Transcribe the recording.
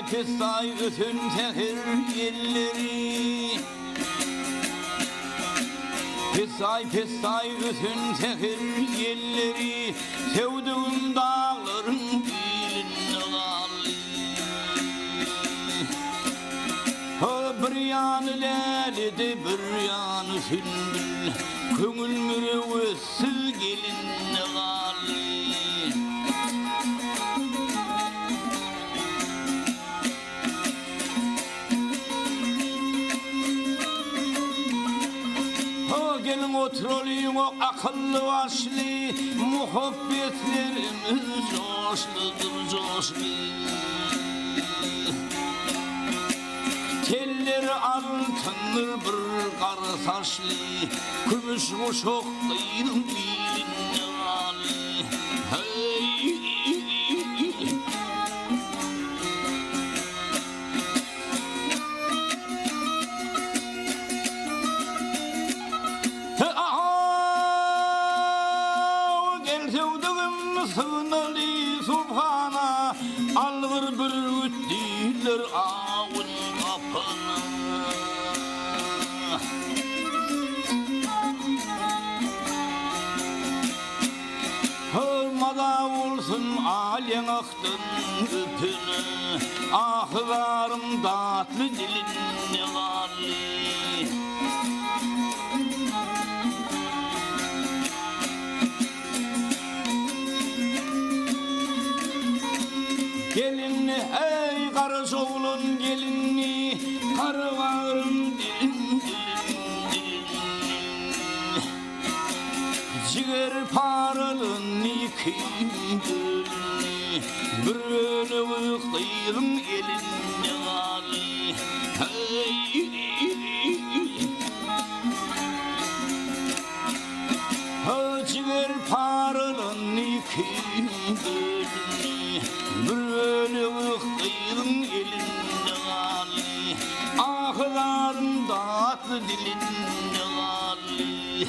Pissay ötün tehir elleri Pissay ötün tehir elleri Sevduğum dağların bilinne galli Bir yanı lelidi bir yanı sümbül Köngül mürevvesiz gelinne galli Gelin oturalım o akıllı başlı Muhabbetlerimiz coşludur coşlu Telleri altındır bir karı saçlı Kümüş kuşak kıydım bilinne gali Hey Sığınalı subhana Algır bir üttiler ağın kapına Hırmada olsun alen aktın öpünü Ahlarım tatlı dilinne galli Gelinni ey karı soğulun gelinni Karı varım dilin Ciğer paralın ikin gülni Bir ölü kıydım elinne gali Hey Ciğer paralın ikin gülni Bir ölü kıydım elinne gali Ahlarım tatlı dilinne gali